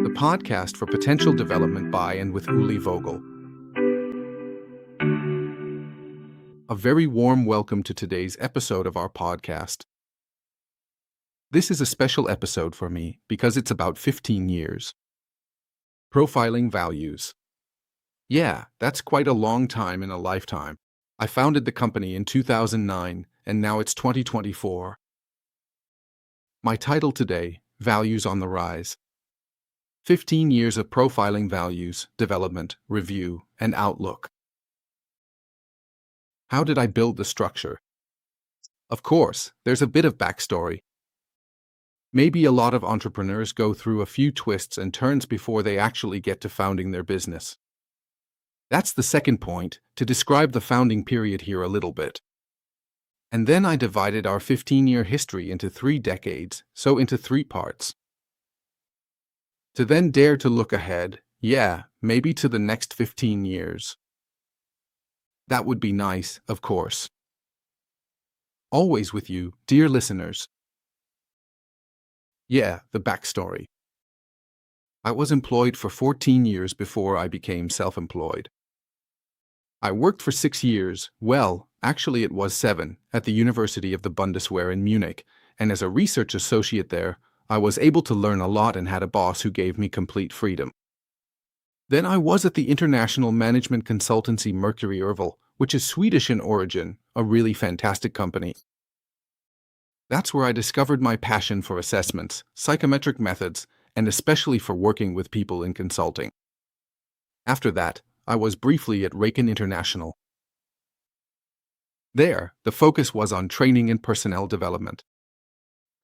the podcast for potential development by and with Uli Vogel. A very warm welcome to today's episode of our podcast. This is a special episode for me because it's about 15 years. Profiling values. Yeah, that's quite a long time in a lifetime. I founded the company in 2009, and now it's 2024. My title today, Values on the Rise. 15 years of profiling values, development, review, and outlook. How did I build the structure? Of course, there's a bit of backstory. Maybe a lot of entrepreneurs go through a few twists and turns before they actually get to founding their business. That's the second point, to describe the founding period here a little bit. And then I divided our 15-year history into 3 decades, so into 3 parts. To then dare to look ahead, maybe to the next 15 years. That would be nice, of course. Always with you, dear listeners. The backstory. I was employed for 14 years before I became self-employed. I worked for 6 years, actually it was 7, at the University of the Bundeswehr in Munich, and as a research associate there, I was able to learn a lot and had a boss who gave me complete freedom. Then I was at the international management consultancy Mercury Ervel, which is Swedish in origin, a really fantastic company. That's where I discovered my passion for assessments, psychometric methods, and especially for working with people in consulting. After that, I was briefly at Raiken International. There, the focus was on training and personnel development.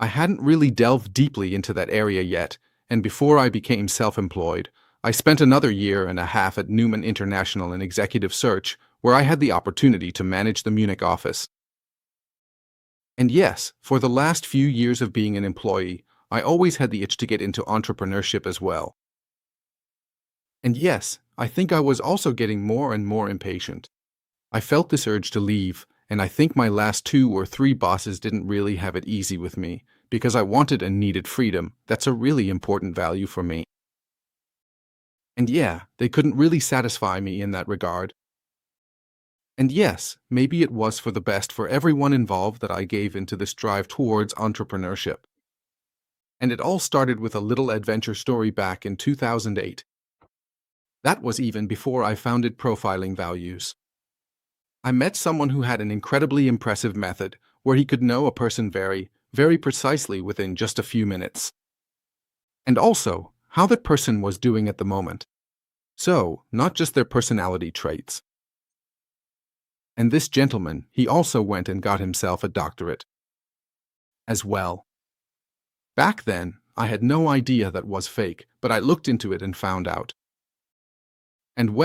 I hadn't really delved deeply into that area yet, and before I became self-employed, I spent another 1.5 years at Newman International in executive search, where I had the opportunity to manage the Munich office. And yes, for the last few years of being an employee, I always had the itch to get into entrepreneurship as well. And yes, I think I was also getting more and more impatient. I felt this urge to leave, and I think my last 2 or 3 bosses didn't really have it easy with me, because I wanted and needed freedom. That's a really important value for me. And they couldn't really satisfy me in that regard. And yes, maybe it was for the best for everyone involved that I gave into this drive towards entrepreneurship. And it all started with a little adventure story back in 2008. That was even before I founded Profiling Values. I met someone who had an incredibly impressive method where he could know a person very, very precisely within just a few minutes. And also, how that person was doing at the moment. So, not just their personality traits. And this gentleman, he also went and got himself a doctorate as well. Back then, I had no idea that was fake, but I looked into it and found out. And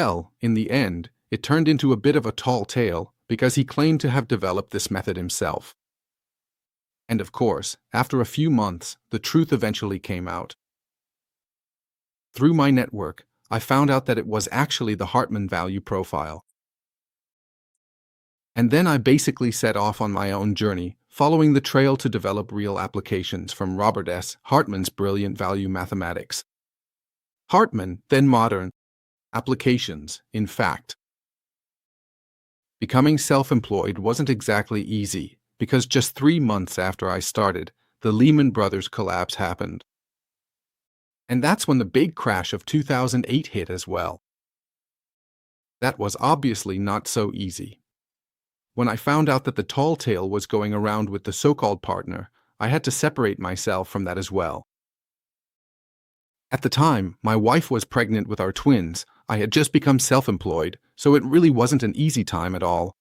in the end, it turned into a bit of a tall tale because he claimed to have developed this method himself. And of course, after a few months, the truth eventually came out. Through my network, I found out that it was actually the Hartman Value Profile. And then I basically set off on my own journey, following the trail to develop real applications from Robert S. Hartman's brilliant value mathematics. Hartman, then modern. Applications, in fact. Becoming self-employed wasn't exactly easy, because just 3 months after I started, the Lehman Brothers collapse happened. And that's when the big crash of 2008 hit as well. That was obviously not so easy. When I found out that the tall tale was going around with the so-called partner, I had to separate myself from that as well. At the time, my wife was pregnant with our twins. I had just become self-employed, so it really wasn't an easy time at all.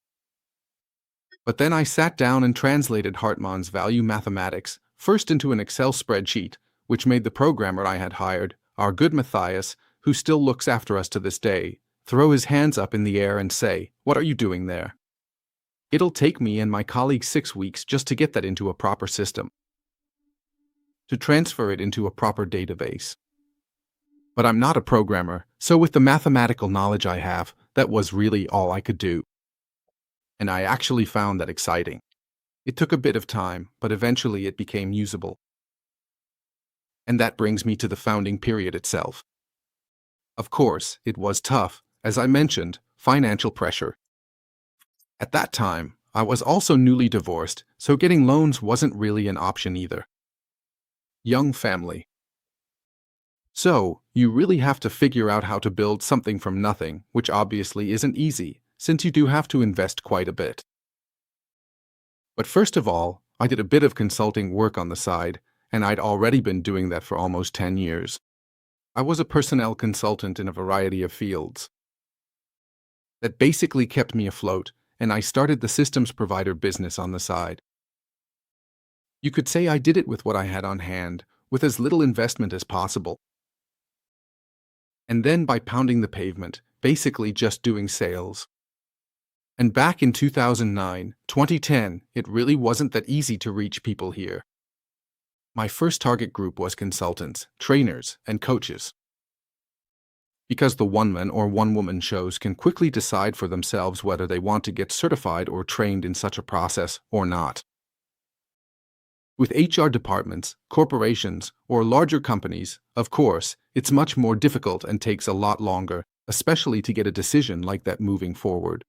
But then I sat down and translated Hartman's value mathematics, first into an Excel spreadsheet, which made the programmer I had hired, our good Matthias, who still looks after us to this day, throw his hands up in the air and say, "What are you doing there?" It'll take me and my colleagues 6 weeks just to get that into a proper system, to transfer it into a proper database. But I'm not a programmer, so with the mathematical knowledge I have, that was really all I could do. And I actually found that exciting. It took a bit of time, but eventually it became usable. And that brings me to the founding period itself. Of course, it was tough, as I mentioned, financial pressure. At that time, I was also newly divorced, so getting loans wasn't really an option either. Young family. So, you really have to figure out how to build something from nothing, which obviously isn't easy, since you do have to invest quite a bit. But first of all, I did a bit of consulting work on the side, and I'd already been doing that for almost 10 years. I was a personnel consultant in a variety of fields. That basically kept me afloat, and I started the systems provider business on the side. You could say I did it with what I had on hand, with as little investment as possible. And then by pounding the pavement, basically just doing sales. And back in 2009, 2010, it really wasn't that easy to reach people here. My first target group was consultants, trainers, and coaches. Because the one-man or one-woman shows can quickly decide for themselves whether they want to get certified or trained in such a process or not. With HR departments, corporations, or larger companies, of course, it's much more difficult and takes a lot longer, especially to get a decision like that moving forward.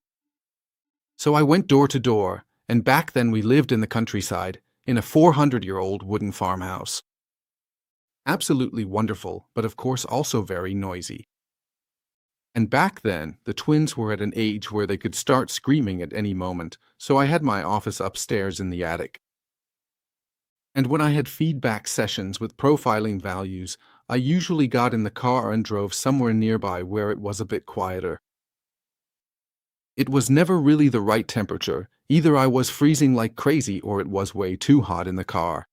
So I went door to door, and back then we lived in the countryside, in a 400-year-old wooden farmhouse. Absolutely wonderful, but of course also very noisy. And back then, the twins were at an age where they could start screaming at any moment, so I had my office upstairs in the attic. And when I had feedback sessions with profiling values, I usually got in the car and drove somewhere nearby where it was a bit quieter. It was never really the right temperature. Either I was freezing like crazy or it was way too hot in the car.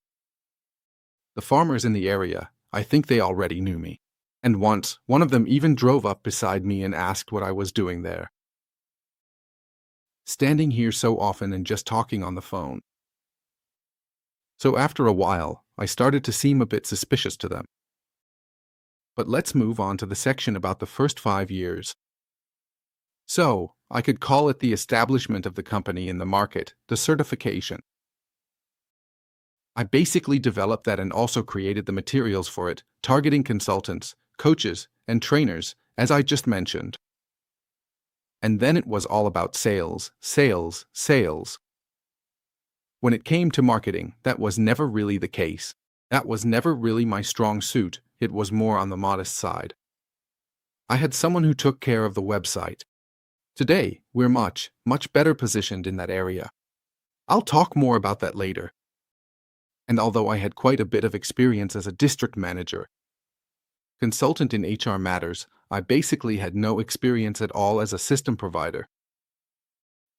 The farmers in the area, I think they already knew me. And once, one of them even drove up beside me and asked what I was doing there. Standing here so often and just talking on the phone. So after a while, I started to seem a bit suspicious to them. But let's move on to the section about the first 5 years. So, I could call it the establishment of the company in the market, the certification. I basically developed that and also created the materials for it, targeting consultants, coaches, and trainers, as I just mentioned. And then it was all about sales, sales, sales. When it came to marketing, that was never really the case. That was never really my strong suit, it was more on the modest side. I had someone who took care of the website. Today, we're much better positioned in that area. I'll talk more about that later. And although I had quite a bit of experience as a district manager, consultant in HR matters, I basically had no experience at all as a system provider.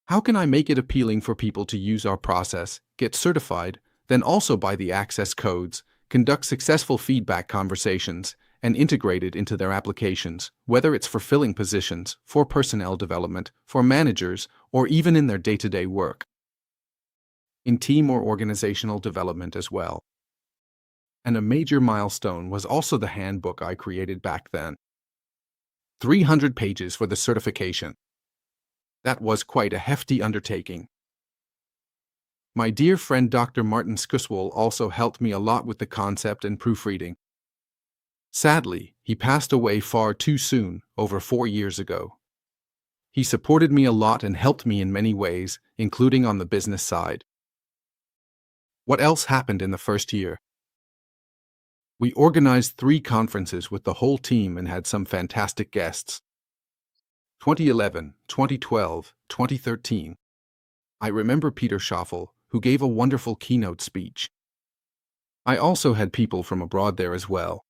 How can I make it appealing for people to use our process, get certified, then also buy the access codes, conduct successful feedback conversations, and integrate it into their applications, whether it's for filling positions, for personnel development, for managers, or even in their day-to-day work? In team or organizational development as well. And a major milestone was also the handbook I created back then. 300 pages for the certification. That was quite a hefty undertaking. My dear friend Dr. Martin Skuswol also helped me a lot with the concept and proofreading. Sadly, he passed away far too soon, over 4 years ago. He supported me a lot and helped me in many ways, including on the business side. What else happened in the first year? We organized 3 conferences with the whole team and had some fantastic guests. 2011, 2012, 2013. I remember Peter Schaffel, who gave a wonderful keynote speech. I also had people from abroad there as well.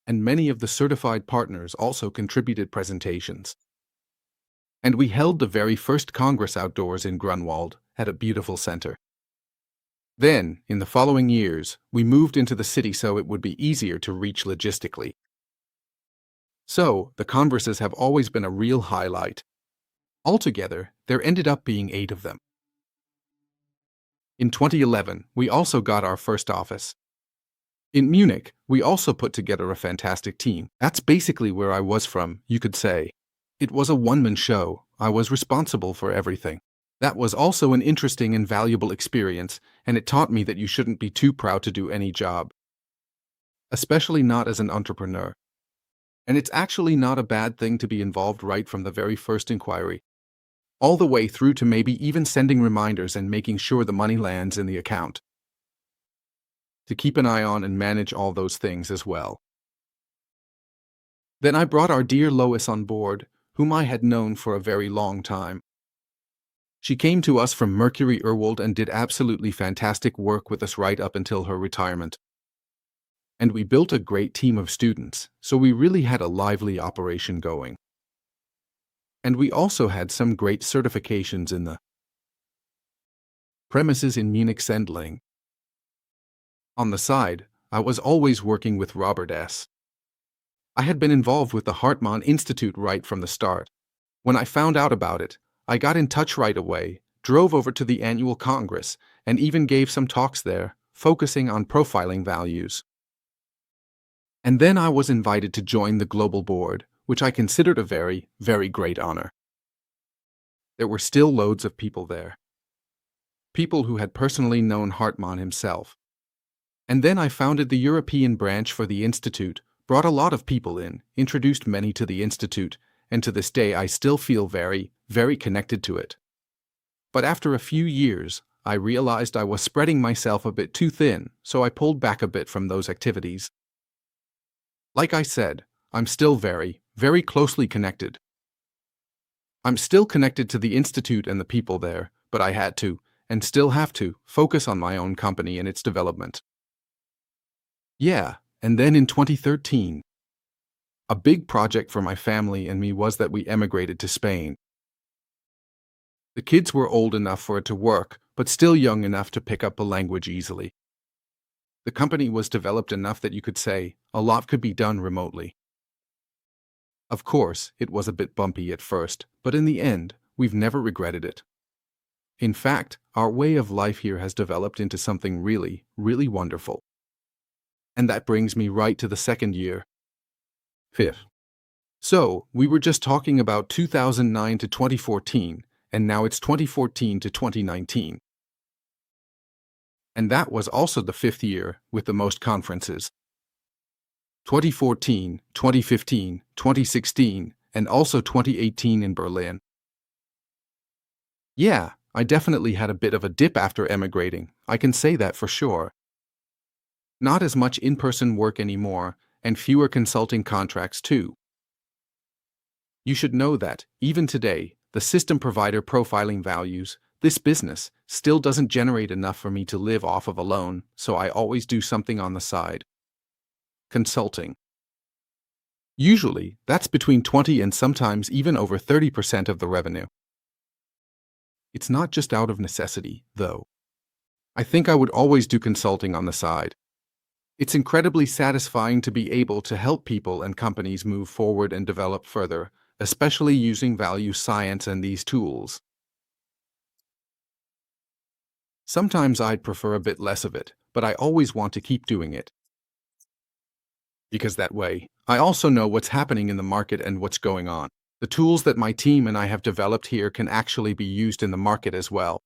And many of the certified partners also contributed presentations. And we held the very first Congress outdoors in Grunwald, at a beautiful center. Then, in the following years, we moved into the city so it would be easier to reach logistically. So, the Converses have always been a real highlight. Altogether, there ended up being 8 of them. In 2011, we also got our first office. In Munich, we also put together a fantastic team. That's basically where I was from, you could say. It was a one-man show. I was responsible for everything. That was also an interesting and valuable experience, and it taught me that you shouldn't be too proud to do any job. especially not as an entrepreneur. And it's actually not a bad thing to be involved right from the very first inquiry, all the way through to maybe even sending reminders and making sure the money lands in the account. To keep an eye on and manage all those things as well. Then I brought our dear Lois on board, whom I had known for a very long time. She came to us from Mercury Urwald and did absolutely fantastic work with us right up until her retirement. And we built a great team of students, so we really had a lively operation going. And we also had some great certifications in the premises in Munich Sendling. On the side, I was always working with Robert S. I had been involved with the Hartman Institute right from the start. When I found out about it, I got in touch right away, drove over to the annual congress, and even gave some talks there, focusing on profiling values. And then I was invited to join the global board, which I considered a very, very great honor. There were still loads of people there. People who had personally known Hartman himself. And then I founded the European branch for the Institute, brought a lot of people in, introduced many to the Institute, and to this day I still feel very, very connected to it. But after a few years, I realized I was spreading myself a bit too thin, so I pulled back a bit from those activities. Like I said, I'm still very, very closely connected. I'm still connected to the Institute and the people there, but I had to, and still have to, focus on my own company and its development. Yeah, and then in 2013, a big project for my family and me was that we emigrated to Spain. The kids were old enough for it to work, but still young enough to pick up a language easily. The company was developed enough that you could say a lot could be done remotely. Of course, it was a bit bumpy at first, but in the end, we've never regretted it. In fact, our way of life here has developed into something really, really wonderful. And that brings me right to the second year. Fifth. So, we were just talking about 2009 to 2014, and now it's 2014 to 2019. And that was also the fifth year with the most conferences. 2014, 2015, 2016, and also 2018 in Berlin. Yeah, I definitely had a bit of a dip after emigrating, I can say that for sure. Not as much in-person work anymore, and fewer consulting contracts too. You should know that, even today, the system provider Profiling Values, this business, still doesn't generate enough for me to live off of alone, so I always do something on the side. Consulting. Usually, that's between 20 and sometimes even over 30% of the revenue. It's not just out of necessity, though. I think I would always do consulting on the side. It's incredibly satisfying to be able to help people and companies move forward and develop further, especially using value science and these tools. Sometimes I'd prefer a bit less of it, but I always want to keep doing it. Because that way, I also know what's happening in the market and what's going on. The tools that my team and I have developed here can actually be used in the market as well.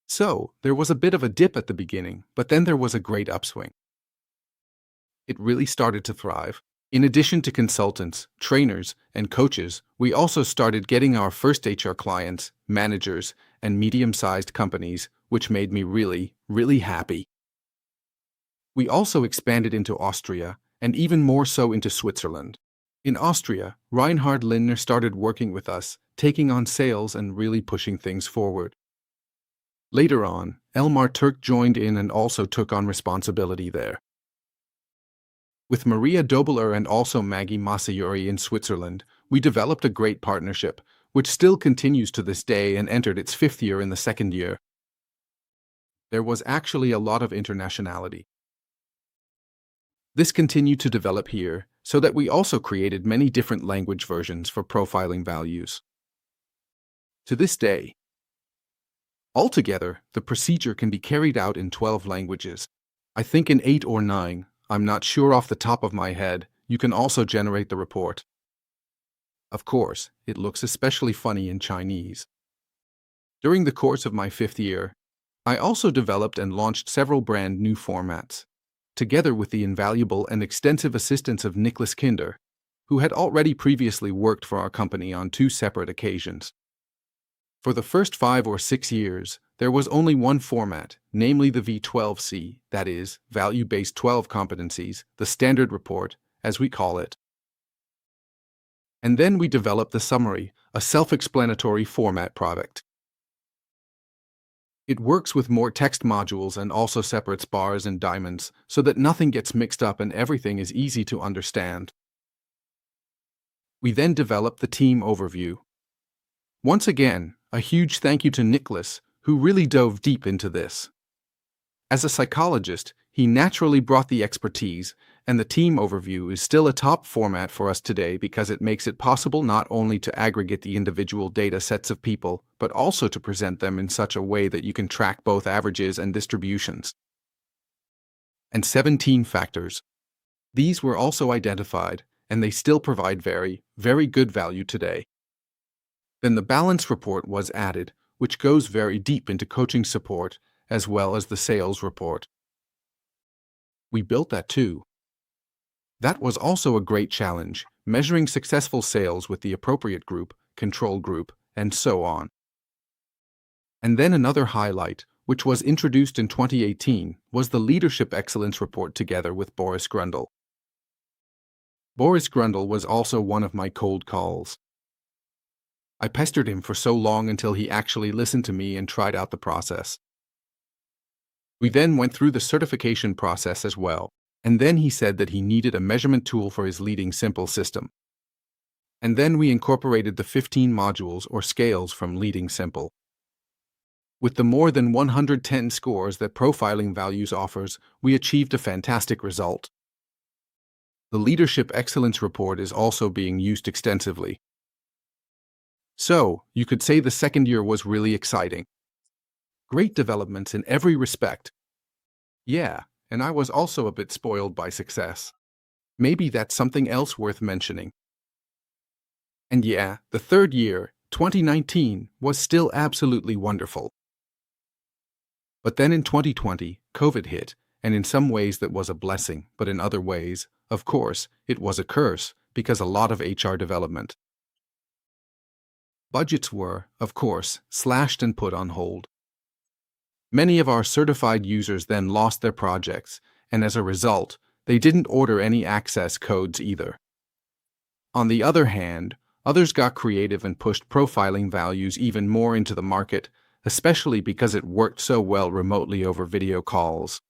So, there was a bit of a dip at the beginning, but then there was a great upswing. It really started to thrive. In addition to consultants, trainers, and coaches, we also started getting our first HR clients, managers, and medium-sized companies, which made me really, really happy. We also expanded into Austria, and even more so into Switzerland. In Austria, Reinhard Lindner started working with us, taking on sales and really pushing things forward. Later on, Elmar Turk joined in and also took on responsibility there. With Maria Dobler and also Maggie Masayuri in Switzerland, we developed a great partnership, which still continues to this day and entered its fifth year in the second year. There was actually a lot of internationality. This continued to develop here, so that we also created many different language versions for profiling values. To this day, altogether, the procedure can be carried out in 12 languages. I think in 8 or 9, I'm not sure off the top of my head. You can also generate the report. Of course, it looks especially funny in Chinese. During the course of my fifth year, I also developed and launched several brand new formats. together with the invaluable and extensive assistance of Nicholas Kinder, who had already previously worked for our company on 2 separate occasions. For the first 5 or 6 years, there was only one format, namely the V12C, that is, Value-Based 12 Competencies, the Standard Report, as we call it. And then we developed the Summary, a self-explanatory format product. It works with more text modules and also separates bars and diamonds so that nothing gets mixed up and everything is easy to understand. We then developed the Team Overview. Once again, a huge thank you to Nicholas, who really dove deep into this. As a psychologist, he naturally brought the expertise, and the Team Overview is still a top format for us today because it makes it possible not only to aggregate the individual data sets of people, but also to present them in such a way that you can track both averages and distributions. And 17 factors. These were also identified, and they still provide very, very good value today. Then the Balance Report was added, which goes very deep into coaching support, as well as the Sales Report. We built that too. That was also a great challenge, measuring successful sales with the appropriate group, control group, and so on. And then another highlight, which was introduced in 2018, was the Leadership Excellence Report together with Boris Grundle. Boris Grundle was also one of my cold calls. I pestered him for so long until he actually listened to me and tried out the process. We then went through the certification process as well, and then he said that he needed a measurement tool for his Leading Simple system. And then we incorporated the 15 modules or scales from Leading Simple. With the more than 110 scores that Profiling Values offers, we achieved a fantastic result. The Leadership Excellence Report is also being used extensively. So, you could say the second year was really exciting. Great developments in every respect. Yeah, and I was also a bit spoiled by success. Maybe that's something else worth mentioning. And yeah, the third year, 2019, was still absolutely wonderful. But then in 2020, COVID hit, and in some ways that was a blessing, but in other ways, of course, it was a curse, because a lot of HR development. Budgets were, of course, slashed and put on hold. Many of our certified users then lost their projects, and as a result, they didn't order any access codes either. On the other hand, others got creative and pushed Profiling Values even more into the market, especially because it worked so well remotely over video calls.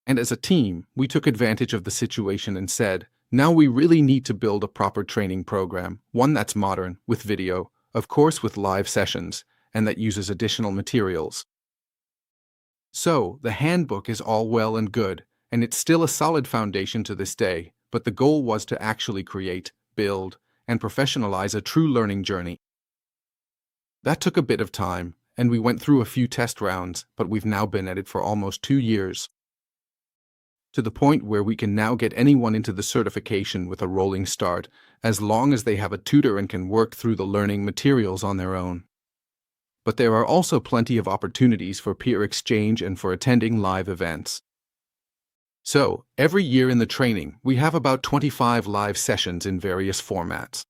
And as a team, we took advantage of the situation and said, now we really need to build a proper training program, one that's modern, with video, of course with live sessions, and that uses additional materials. So, the handbook is all well and good, and it's still a solid foundation to this day, but the goal was to actually create, build, and professionalize a true learning journey. That took a bit of time, and we went through a few test rounds, but we've now been at it for almost 2 years. To the point where we can now get anyone into the certification with a rolling start, as long as they have a tutor and can work through the learning materials on their own. But there are also plenty of opportunities for peer exchange and for attending live events. So, every year in the training, we have about 25 live sessions in various formats.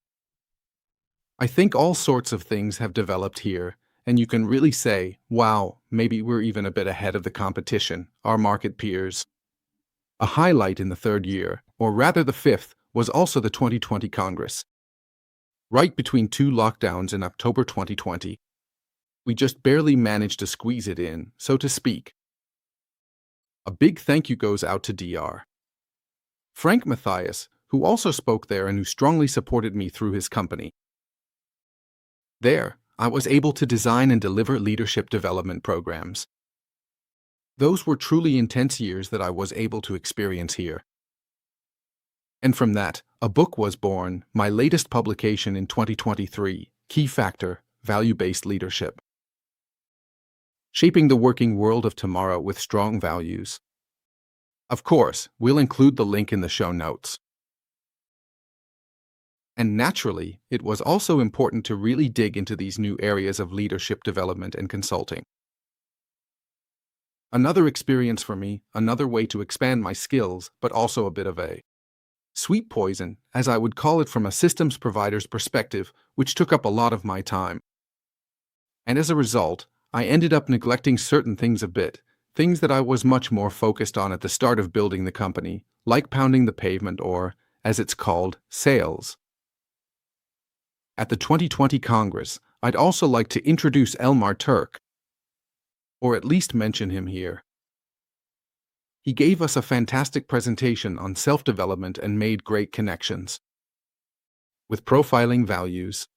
I think all sorts of things have developed here, and you can really say, wow, maybe we're even a bit ahead of the competition, our market peers. A highlight in the third year, or rather the fifth, was also the 2020 Congress. Right between 2 lockdowns in October 2020. We just barely managed to squeeze it in, so to speak. A big thank you goes out to Dr. Frank Matthias, who also spoke there and who strongly supported me through his company. There, I was able to design and deliver leadership development programs. Those were truly intense years that I was able to experience here. And from that, a book was born, my latest publication in 2023, Key Factor, Value-Based Leadership. Shaping the Working World of Tomorrow with Strong Values. Of course, we'll include the link in the show notes. And naturally, it was also important to really dig into these new areas of leadership development and consulting. Another experience for me, another way to expand my skills, but also a bit of a sweet poison, as I would call it from a systems provider's perspective, which took up a lot of my time. And as a result, I ended up neglecting certain things a bit, things that I was much more focused on at the start of building the company, like pounding the pavement or, as it's called, sales. At the 2020 Congress, I'd also like to introduce Elmar Turk, or at least mention him here. He gave us a fantastic presentation on self-development and made great connections. With profiling values,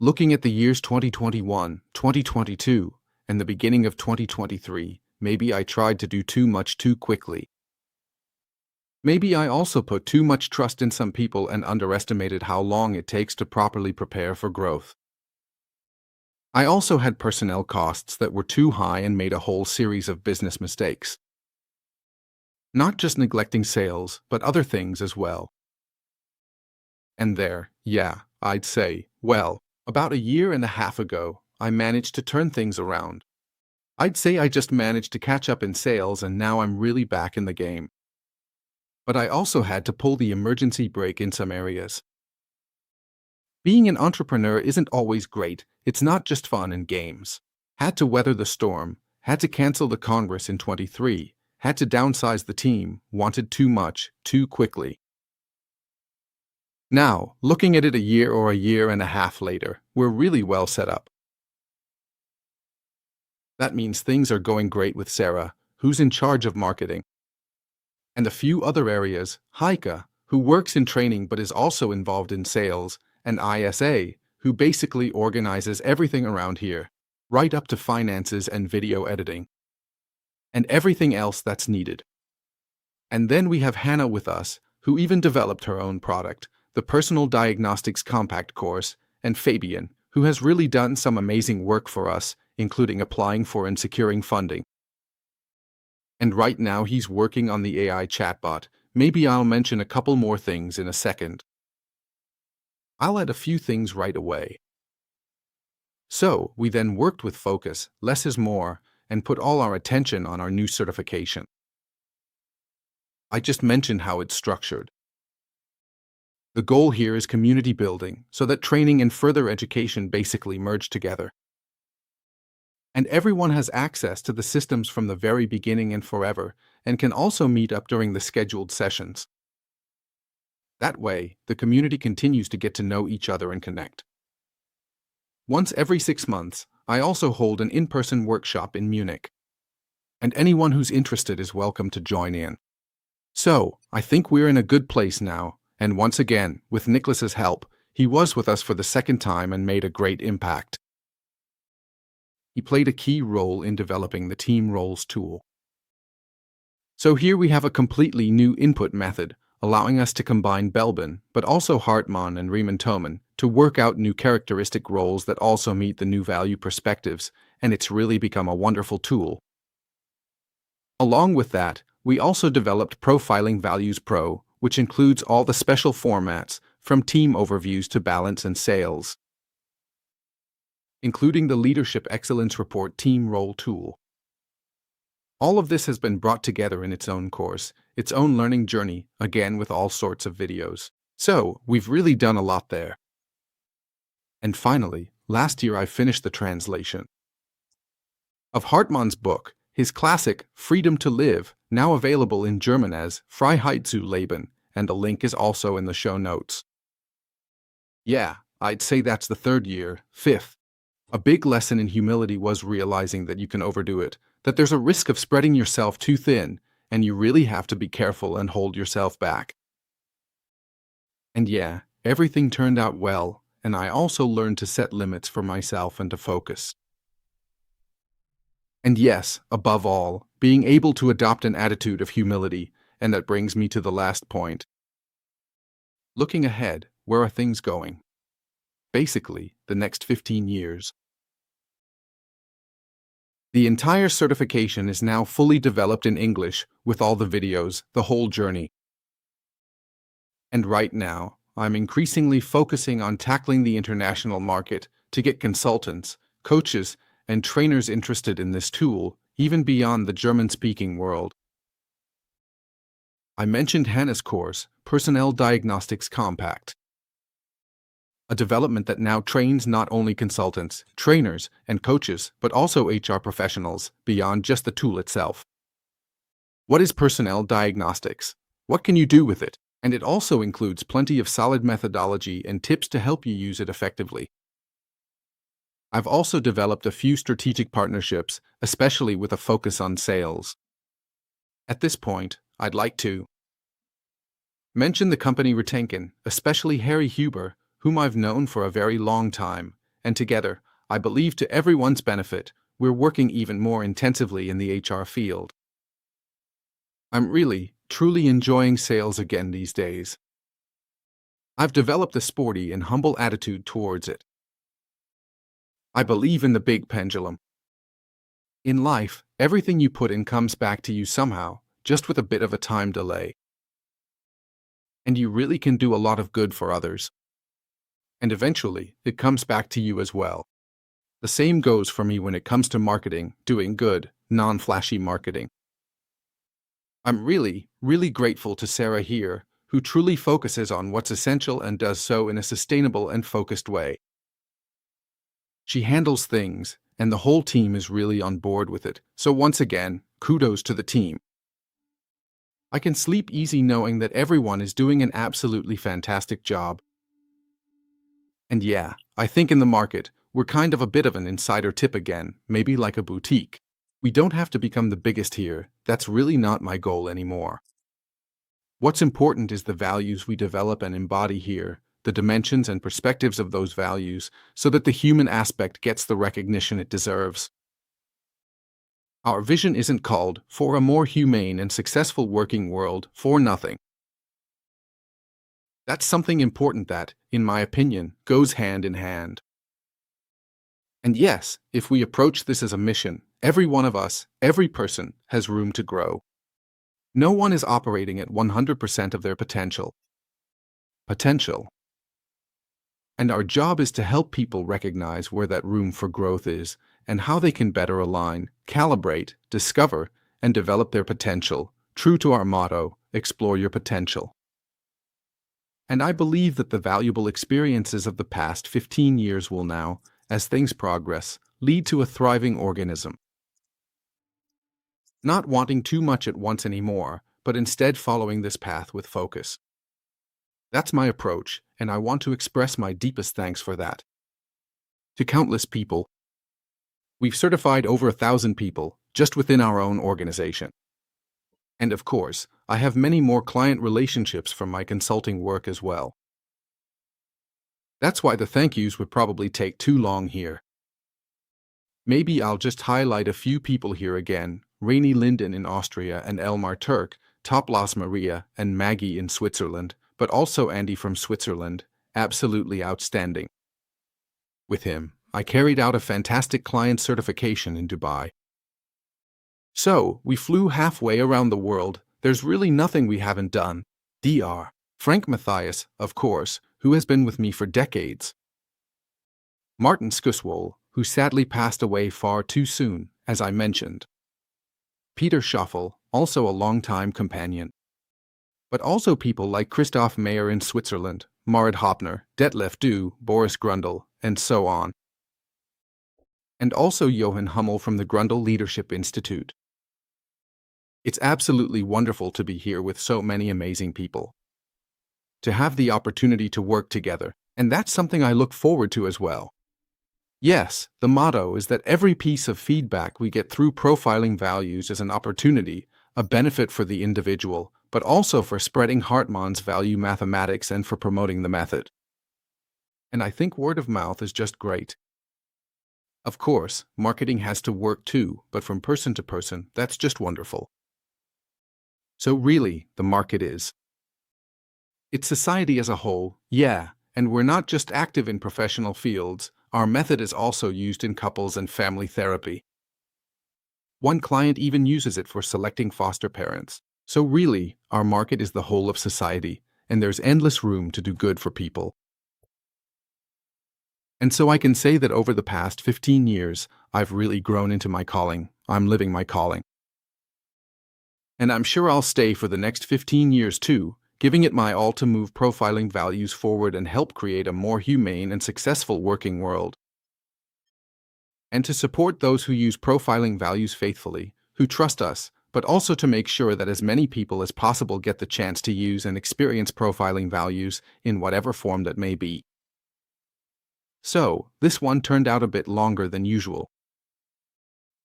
looking at the years 2021, 2022, and the beginning of 2023, maybe I tried to do too much too quickly. Maybe I also put too much trust in some people and underestimated how long it takes to properly prepare for growth. I also had personnel costs that were too high and made a whole series of business mistakes. Not just neglecting sales, but other things as well. And there, I'd say, about a year and a half ago, I managed to turn things around. I'd say I just managed to catch up in sales and now I'm really back in the game. But I also had to pull the emergency brake in some areas. Being an entrepreneur isn't always great, it's not just fun and games. Had to weather the storm, had to cancel the Congress in 23, had to downsize the team, wanted too much, too quickly. Now, looking at it a year or a year and a half later, we're really well set up. That means things are going great with Sarah, who's in charge of marketing. And a few other areas, Heike, who works in training but is also involved in sales, and ISA, who basically organizes everything around here, right up to finances and video editing. And everything else that's needed. And then we have Hannah with us, who even developed her own product, the Personal Diagnostics Compact course, and Fabian, who has really done some amazing work for us, including applying for and securing funding. And right now he's working on the AI chatbot. Maybe I'll mention a couple more things in a second. I'll add a few things right away. So, we then worked with focus, less is more, and put all our attention on our new certification. I just mentioned how it's structured. The goal here is community building, so that training and further education basically merge together. And everyone has access to the systems from the very beginning and forever, and can also meet up during the scheduled sessions. That way, the community continues to get to know each other and connect. Once every 6 months, I also hold an in-person workshop in Munich. And anyone who's interested is welcome to join in. So, I think we're in a good place now, and once again, with Nicholas's help, he was with us for the second time and made a great impact. He played a key role in developing the team roles tool. So here we have a completely new input method, allowing us to combine Belbin, but also Hartman and Riemann-Thoman, to work out new characteristic roles that also meet the new value perspectives, and it's really become a wonderful tool. Along with that, we also developed Profiling Values Pro, which includes all the special formats, from team overviews to balance and sales, including the Leadership Excellence Report Team Role tool. All of this has been brought together in its own course, its own learning journey, again with all sorts of videos. So, we've really done a lot there. And finally, last year I finished the translation of Hartman's book, his classic, Freedom to Live, now available in German as Freiheit zu leben, and a link is also in the show notes. Yeah, I'd say that's the third year, fifth. A big lesson in humility was realizing that you can overdo it, that there's a risk of spreading yourself too thin, and you really have to be careful and hold yourself back. And yeah, everything turned out well, and I also learned to set limits for myself and to focus. And yes, above all, being able to adopt an attitude of humility, and that brings me to the last point. Looking ahead, where are things going? Basically, the next 15 years. The entire certification is now fully developed in English, with all the videos, the whole journey. And right now, I'm increasingly focusing on tackling the international market to get consultants, coaches, and trainers interested in this tool, even beyond the German-speaking world. I mentioned Hannah's course, Personnel Diagnostics Compact, a development that now trains not only consultants, trainers, and coaches, but also HR professionals beyond just the tool itself. What is personnel diagnostics? What can you do with it? And it also includes plenty of solid methodology and tips to help you use it effectively. I've also developed a few strategic partnerships, especially with a focus on sales. At this point, I'd like to mention the company Retenken, especially Harry Huber, whom I've known for a very long time, and together, I believe to everyone's benefit, we're working even more intensively in the HR field. I'm really, truly enjoying sales again these days. I've developed a sporty and humble attitude towards it. I believe in the big pendulum. In life, everything you put in comes back to you somehow, just with a bit of a time delay. And you really can do a lot of good for others. And eventually, it comes back to you as well. The same goes for me when it comes to marketing, doing good, non-flashy marketing. I'm really, really grateful to Sarah here, who truly focuses on what's essential and does so in a sustainable and focused way. She handles things, and the whole team is really on board with it, so once again, kudos to the team. I can sleep easy knowing that everyone is doing an absolutely fantastic job. And yeah, I think in the market, we're kind of a bit of an insider tip again, maybe like a boutique. We don't have to become the biggest here, that's really not my goal anymore. What's important is the values we develop and embody here, the dimensions and perspectives of those values, so that the human aspect gets the recognition it deserves. Our vision isn't called "For a more humane and successful working world" for nothing. That's something important that, in my opinion, goes hand in hand. And yes, if we approach this as a mission, every one of us, every person, has room to grow. No one is operating at 100% of their potential. And our job is to help people recognize where that room for growth is and how they can better align, calibrate, discover, and develop their potential, true to our motto, explore your potential. And I believe that the valuable experiences of the past 15 years will now, as things progress, lead to a thriving organism. Not wanting too much at once anymore, but instead following this path with focus. That's my approach, and I want to express my deepest thanks for that. To countless people. We've certified over 1,000 people, just within our own organization. And of course, I have many more client relationships from my consulting work as well. That's why the thank yous would probably take too long here. Maybe I'll just highlight a few people here again: Rainy Linden in Austria and Elmar Turk, Toplas Maria and Maggie in Switzerland, but also Andy from Switzerland, absolutely outstanding. With him, I carried out a fantastic client certification in Dubai. So, we flew halfway around the world. There's really nothing we haven't done. Dr. Frank Matthias, of course, who has been with me for decades. Martin Skuswol, who sadly passed away far too soon, as I mentioned. Peter Schaffel, also a long-time companion. But also people like Christoph Mayer in Switzerland, Marit Hopner, Detlef Du, Boris Grundl, and so on. And also Johann Hummel from the Grundl Leadership Institute. It's absolutely wonderful to be here with so many amazing people. To have the opportunity to work together, and that's something I look forward to as well. Yes, the motto is that every piece of feedback we get through profiling values is an opportunity, a benefit for the individual, but also for spreading Hartman's value mathematics and for promoting the method. And I think word of mouth is just great. Of course, marketing has to work too, but from person to person, that's just wonderful. So really, the market is. It's society as a whole, yeah, and we're not just active in professional fields, our method is also used in couples and family therapy. One client even uses it for selecting foster parents. So really, our market is the whole of society, and there's endless room to do good for people. And so I can say that over the past 15 years, I've really grown into my calling. I'm living my calling. And I'm sure I'll stay for the next 15 years too, giving it my all to move profiling values forward and help create a more humane and successful working world. And to support those who use profiling values faithfully, who trust us, but also to make sure that as many people as possible get the chance to use and experience profiling values in whatever form that may be. So, this one turned out a bit longer than usual.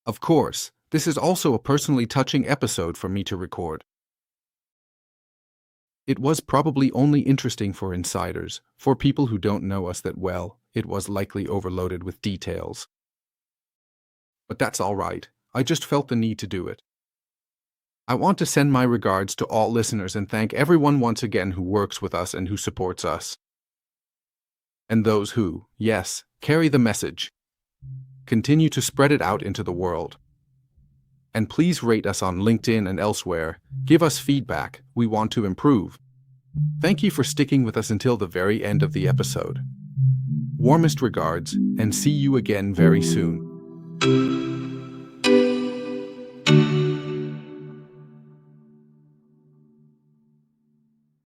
Of course, this is also a personally touching episode for me to record. It was probably only interesting for insiders. For people who don't know us that well, it was likely overloaded with details. But that's all right. I just felt the need to do it. I want to send my regards to all listeners and thank everyone once again who works with us and who supports us. And those who, yes, carry the message. Continue to spread it out into the world. And please rate us on LinkedIn and elsewhere. Give us feedback. We want to improve. Thank you for sticking with us until the very end of the episode. Warmest regards, and see you again very soon.